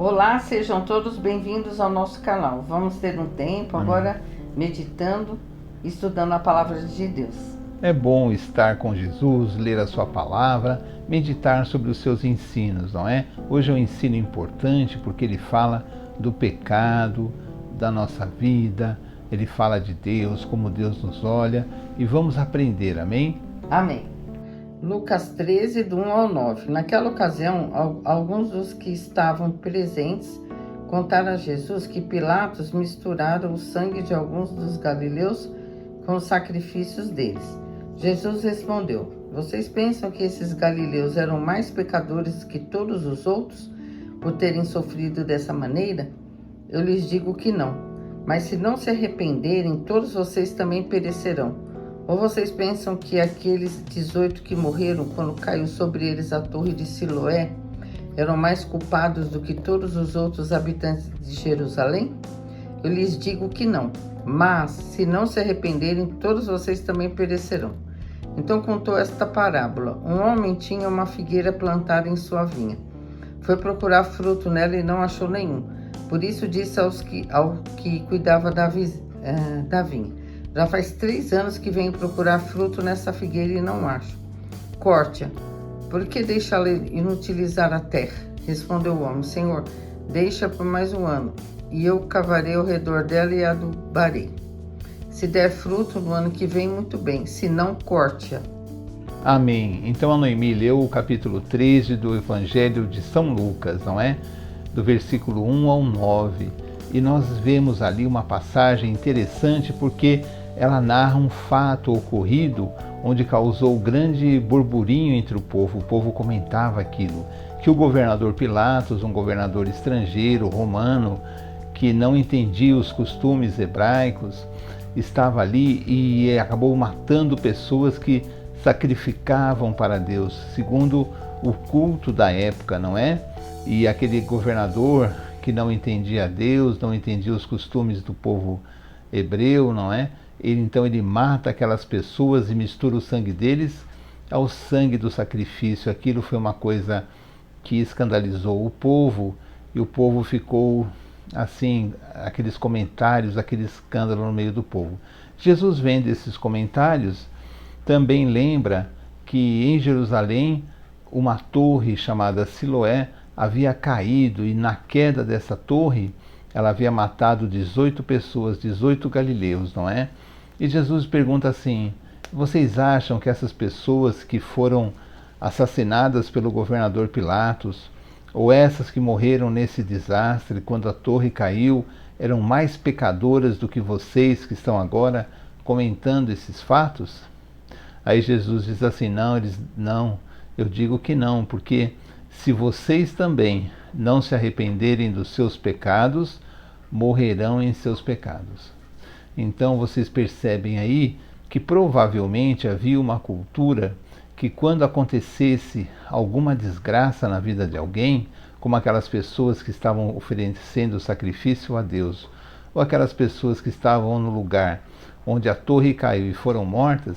Olá, sejam todos bem-vindos ao nosso canal. Vamos ter um tempo agora meditando, estudando a palavra de Deus. É bom estar com Jesus, ler a sua palavra, meditar sobre os seus ensinos, não é? Hoje é um ensino importante porque ele fala do pecado, da nossa vida, ele fala de Deus, como Deus nos olha, e vamos aprender, amém? Amém. Lucas 13, do 1 ao 9. Naquela ocasião, alguns dos que estavam presentes contaram a Jesus que Pilatos misturara o sangue de alguns dos galileus com os sacrifícios deles. Jesus respondeu: Vocês pensam que esses galileus eram mais pecadores que todos os outros por terem sofrido dessa maneira? Eu lhes digo que não. Mas se não se arrependerem, todos vocês também perecerão. Ou vocês pensam que aqueles 18 que morreram quando caiu sobre eles a torre de Siloé eram mais culpados do que todos os outros habitantes de Jerusalém? Eu lhes digo que não. Mas, se não se arrependerem, todos vocês também perecerão. Então contou esta parábola. Um homem tinha uma figueira plantada em sua vinha. Foi procurar fruto nela e não achou nenhum. Por isso disse ao que cuidava da vinha: Já faz 3 anos que venho procurar fruto nessa figueira e não acho. Corte-a. Por que deixá-la inutilizar a terra? Respondeu o homem: Senhor, deixa por mais um ano, e eu cavarei ao redor dela e adubarei. Se der fruto no ano que vem, muito bem, se não, corte-a. Amém. Então a Noemi leu o capítulo 13 do Evangelho de São Lucas, não é? Do versículo 1 ao 9. E nós vemos ali uma passagem interessante porque ela narra um fato ocorrido onde causou grande burburinho entre o povo. O povo comentava aquilo, que o governador Pilatos, um governador estrangeiro, romano, que não entendia os costumes hebraicos, estava ali e acabou matando pessoas que sacrificavam para Deus, segundo o culto da época, não é? E aquele governador que não entendia Deus, não entendia os costumes do povo hebreu, não é? Então ele mata aquelas pessoas e mistura o sangue deles ao sangue do sacrifício. Aquilo foi uma coisa que escandalizou o povo e o povo ficou assim, aqueles comentários, aquele escândalo no meio do povo. Jesus, vendo esses comentários, também lembra que em Jerusalém uma torre chamada Siloé havia caído e na queda dessa torre ela havia matado 18 pessoas, 18 galileus, não é? E Jesus pergunta assim: vocês acham que essas pessoas que foram assassinadas pelo governador Pilatos, ou essas que morreram nesse desastre quando a torre caiu, eram mais pecadoras do que vocês que estão agora comentando esses fatos? Aí Jesus diz assim: não, eu digo que não, porque se vocês também não se arrependerem dos seus pecados, morrerão em seus pecados. Então vocês percebem aí que provavelmente havia uma cultura que quando acontecesse alguma desgraça na vida de alguém, como aquelas pessoas que estavam oferecendo sacrifício a Deus, ou aquelas pessoas que estavam no lugar onde a torre caiu e foram mortas,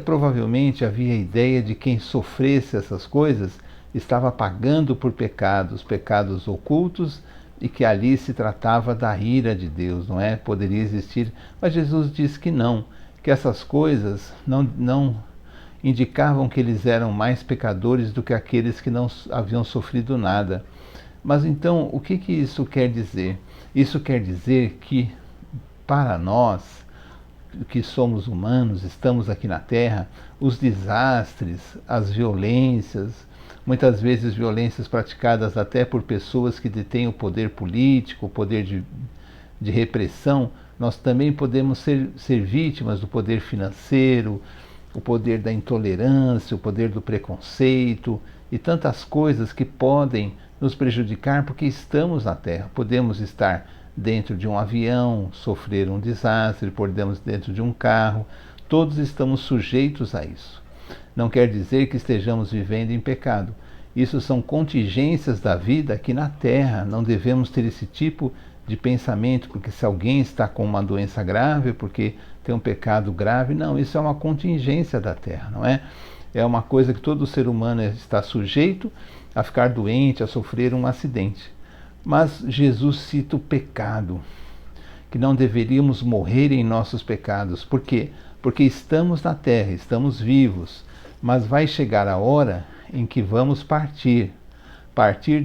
provavelmente havia a ideia de quem sofresse essas coisas estava pagando por pecados ocultos, e que ali se tratava da ira de Deus, não é? Poderia existir, mas Jesus diz que não, que essas coisas não indicavam que eles eram mais pecadores do que aqueles que não haviam sofrido nada. Mas então, o que isso quer dizer? Isso quer dizer que, para nós, que somos humanos, estamos aqui na Terra, os desastres, as violências, muitas vezes violências praticadas até por pessoas que detêm o poder político, o poder de repressão, nós também podemos ser vítimas do poder financeiro, o poder da intolerância, o poder do preconceito e tantas coisas que podem nos prejudicar porque estamos na Terra. Podemos estar dentro de um avião, sofrer um desastre, podemos dentro de um carro, todos estamos sujeitos a isso. Não quer dizer que estejamos vivendo em pecado. Isso são contingências da vida aqui na Terra. Não devemos ter esse tipo de pensamento, porque se alguém está com uma doença grave, porque tem um pecado grave, não, isso é uma contingência da Terra, não é? É uma coisa que todo ser humano está sujeito a ficar doente, a sofrer um acidente. Mas Jesus cita o pecado, que não deveríamos morrer em nossos pecados. Por quê? Porque estamos na terra, estamos vivos, mas vai chegar a hora em que vamos partir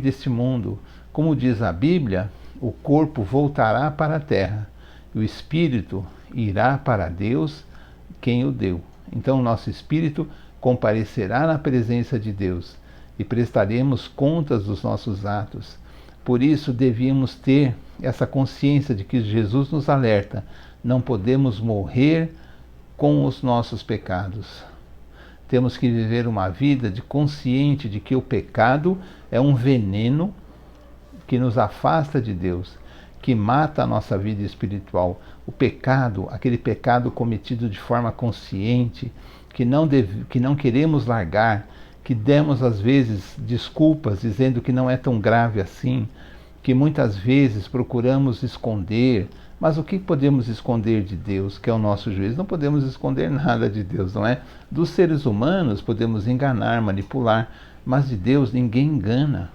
deste mundo. Como diz a Bíblia, o corpo voltará para a terra, e o espírito irá para Deus, quem o deu. Então, nosso espírito comparecerá na presença de Deus e prestaremos contas dos nossos atos. Por isso, devíamos ter essa consciência de que Jesus nos alerta: não podemos morrer com os nossos pecados. Temos que viver uma vida consciente de que o pecado é um veneno que nos afasta de Deus, que mata a nossa vida espiritual. O pecado, aquele pecado cometido de forma consciente, que não queremos largar, que demos às vezes desculpas dizendo que não é tão grave assim, que muitas vezes procuramos esconder. Mas o que podemos esconder de Deus, que é o nosso juiz? Não podemos esconder nada de Deus, não é? Dos seres humanos podemos enganar, manipular, mas de Deus ninguém engana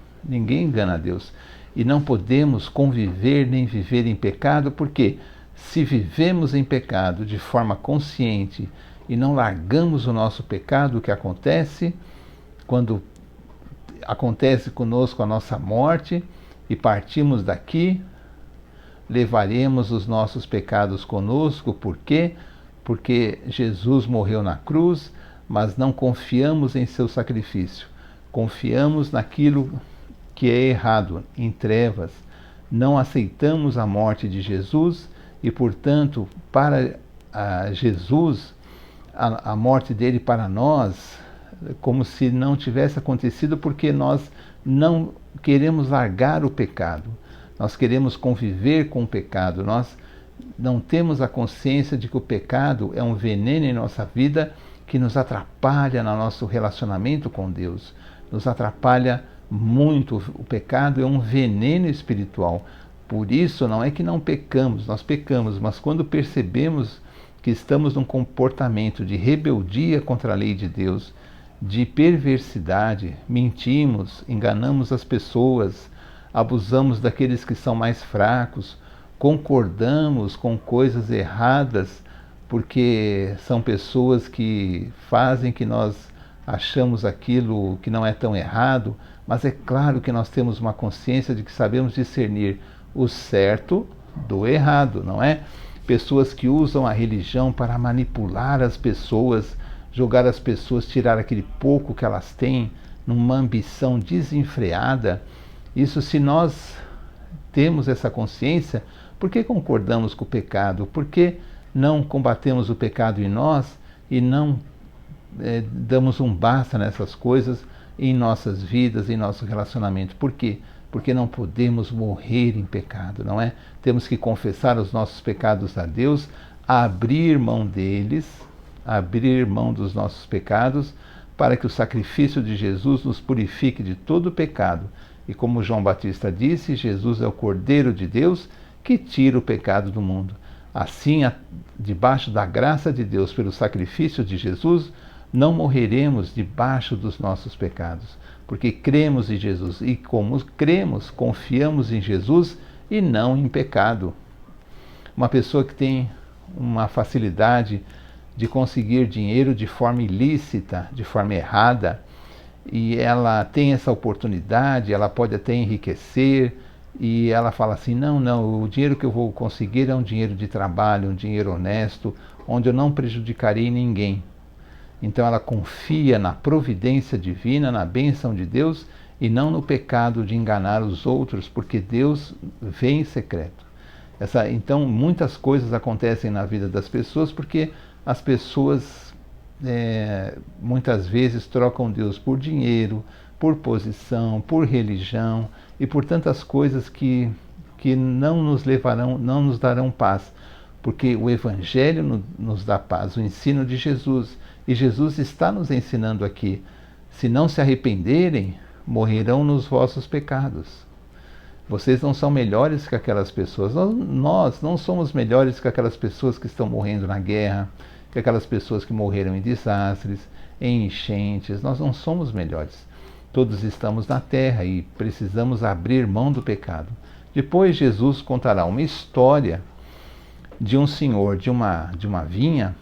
a Deus. E não podemos conviver nem viver em pecado, porque se vivemos em pecado de forma consciente e não largamos o nosso pecado, o que acontece? Quando acontece conosco a nossa morte e partimos daqui, levaremos os nossos pecados conosco. Por quê? Porque Jesus morreu na cruz, mas não confiamos em seu sacrifício. Confiamos naquilo que é errado, em trevas. Não aceitamos a morte de Jesus e, portanto, para Jesus, a morte dele para nós, como se não tivesse acontecido, porque nós não queremos largar o pecado. Nós queremos conviver com o pecado. Nós não temos a consciência de que o pecado é um veneno em nossa vida que nos atrapalha no nosso relacionamento com Deus. Nos atrapalha muito. O pecado é um veneno espiritual. Por isso, não é que não pecamos, nós pecamos, mas quando percebemos que estamos num comportamento de rebeldia contra a lei de Deus, de perversidade, mentimos, enganamos as pessoas, abusamos daqueles que são mais fracos, concordamos com coisas erradas, porque são pessoas que fazem que nós achamos aquilo que não é tão errado, mas é claro que nós temos uma consciência de que sabemos discernir o certo do errado, não é? Pessoas que usam a religião para manipular as pessoas, jogar as pessoas, tirar aquele pouco que elas têm, numa ambição desenfreada. Isso, se nós temos essa consciência, por que concordamos com o pecado? Por que não combatemos o pecado em nós e não damos um basta nessas coisas em nossas vidas, em nosso relacionamento? Por quê? Porque não podemos morrer em pecado, não é? Temos que confessar os nossos pecados a Deus, abrir mão deles, abrir mão dos nossos pecados, para que o sacrifício de Jesus nos purifique de todo o pecado. E como João Batista disse, Jesus é o Cordeiro de Deus que tira o pecado do mundo. Assim, debaixo da graça de Deus, pelo sacrifício de Jesus, não morreremos debaixo dos nossos pecados, porque cremos em Jesus. E como cremos, confiamos em Jesus e não em pecado. Uma pessoa que tem uma facilidade de conseguir dinheiro de forma ilícita, de forma errada, e ela tem essa oportunidade, ela pode até enriquecer, e ela fala assim: não, o dinheiro que eu vou conseguir é um dinheiro de trabalho, um dinheiro honesto, onde eu não prejudicarei ninguém. Então ela confia na providência divina, na bênção de Deus, e não no pecado de enganar os outros, porque Deus vê em secreto. Então muitas coisas acontecem na vida das pessoas porque as pessoas muitas vezes trocam Deus por dinheiro, por posição, por religião e por tantas coisas que não nos levarão, não nos darão paz, porque o Evangelho nos dá paz, o ensino de Jesus, e Jesus está nos ensinando aqui: se não se arrependerem, morrerão nos vossos pecados. Vocês não são melhores que aquelas pessoas. Nós não somos melhores que aquelas pessoas que estão morrendo na guerra, que aquelas pessoas que morreram em desastres, em enchentes. Nós não somos melhores. Todos estamos na terra e precisamos abrir mão do pecado. Depois Jesus contará uma história de um senhor de uma vinha.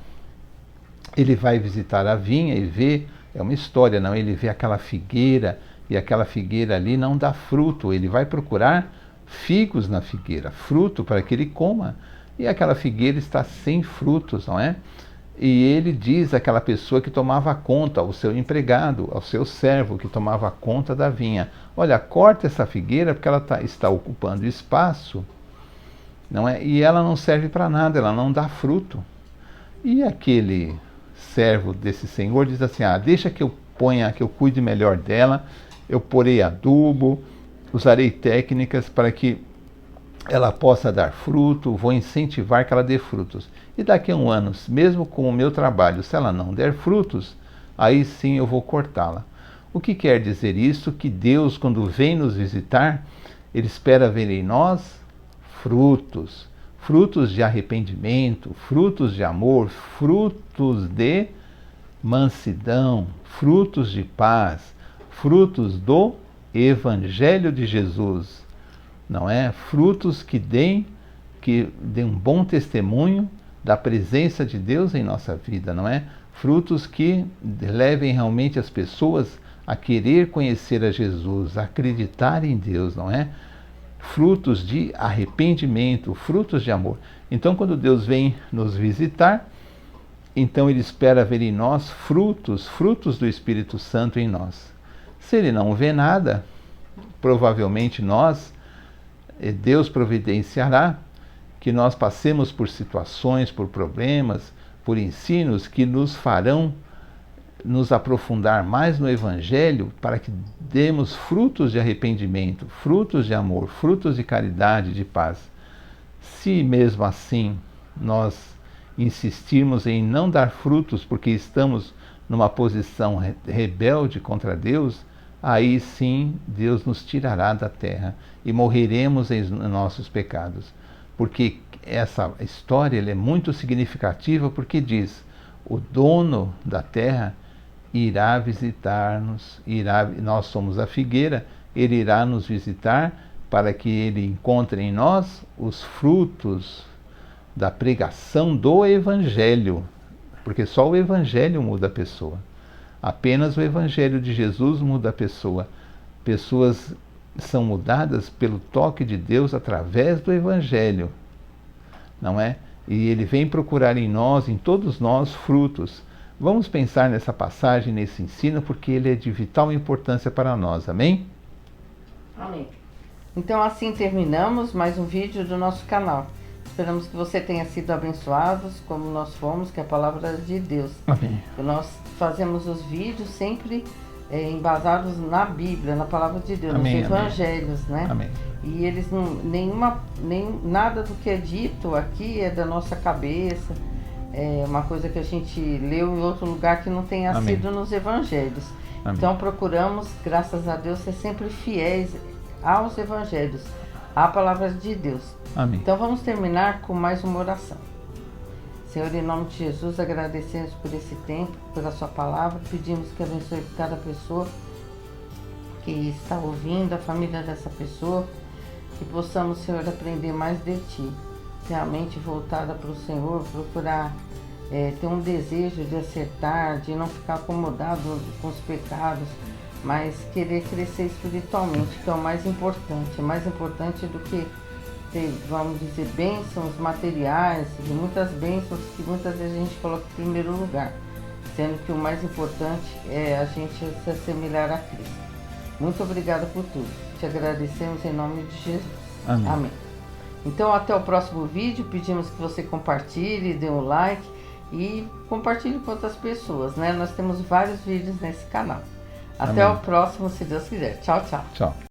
Ele vai visitar a vinha e vê, é uma história, não, ele vê aquela figueira e aquela figueira ali não dá fruto. Ele vai procurar figos na figueira, fruto para que ele coma. E aquela figueira está sem frutos, não é? E ele diz àquela pessoa que tomava conta, ao seu empregado, ao seu servo que tomava conta da vinha: olha, corta essa figueira porque ela está ocupando espaço, não é? E ela não serve para nada, ela não dá fruto. E aquele servo desse senhor diz assim: deixa que eu ponha, que eu cuide melhor dela, eu porei adubo, usarei técnicas para que ela possa dar fruto, vou incentivar que ela dê frutos. E daqui a 1 ano, mesmo com o meu trabalho, se ela não der frutos, aí sim eu vou cortá-la. O que quer dizer isso? Que Deus, quando vem nos visitar, Ele espera ver em nós frutos. Frutos de arrependimento, frutos de amor, frutos de mansidão, frutos de paz, frutos do Evangelho de Jesus. Não é? Frutos que deem um bom testemunho da presença de Deus em nossa vida, não é? Frutos que levem realmente as pessoas a querer conhecer a Jesus, a acreditar em Deus, não é? Frutos de arrependimento, frutos de amor. Então, quando Deus vem nos visitar, então Ele espera ver em nós frutos do Espírito Santo em nós. Se Ele não vê nada, provavelmente Deus providenciará que nós passemos por situações, por problemas, por ensinos que nos farão nos aprofundar mais no Evangelho para que demos frutos de arrependimento, frutos de amor, frutos de caridade, de paz. Se mesmo assim nós insistirmos em não dar frutos porque estamos numa posição rebelde contra Deus, aí sim Deus nos tirará da terra e morreremos em nossos pecados. Porque essa história é muito significativa, porque diz: o dono da terra irá visitar-nos, nós somos a figueira, ele irá nos visitar para que ele encontre em nós os frutos da pregação do Evangelho, porque só o Evangelho muda a pessoa. Apenas o Evangelho de Jesus muda a pessoa. Pessoas são mudadas pelo toque de Deus através do Evangelho, não é? E Ele vem procurar em nós, em todos nós, frutos. Vamos pensar nessa passagem, nesse ensino, porque ele é de vital importância para nós. Amém? Amém. Então assim terminamos mais um vídeo do nosso canal. Esperamos que você tenha sido abençoados, como nós fomos, que é a palavra de Deus. Amém. Nós fazemos os vídeos sempre embasados na Bíblia, na palavra de Deus, amém, nos evangelhos, amém. né? Amém. E eles nada do que é dito aqui é da nossa cabeça, é uma coisa que a gente leu em outro lugar que não tenha amém. sido nos evangelhos. Amém. Então procuramos, graças a Deus, ser sempre fiéis aos evangelhos, à palavra de Deus. Amém. Então vamos terminar com mais uma oração. Senhor, em nome de Jesus, agradecemos por esse tempo, pela sua palavra, pedimos que abençoe cada pessoa que está ouvindo, a família dessa pessoa, que possamos, Senhor, aprender mais de Ti, realmente voltada para o Senhor, procurar ter um desejo de acertar, de não ficar acomodado com os pecados, mas querer crescer espiritualmente, que é o mais importante do que ter, vamos dizer, bênçãos materiais, e muitas bênçãos que muitas vezes a gente coloca em primeiro lugar, sendo que o mais importante é a gente se assemelhar a Cristo. Muito obrigada por tudo. Te agradecemos em nome de Jesus. Amém. Amém. Então até o próximo vídeo, pedimos que você compartilhe, dê um like e compartilhe com outras pessoas, né? Nós temos vários vídeos nesse canal. Até Amém. o próximo, se Deus quiser. Tchau, tchau. Tchau.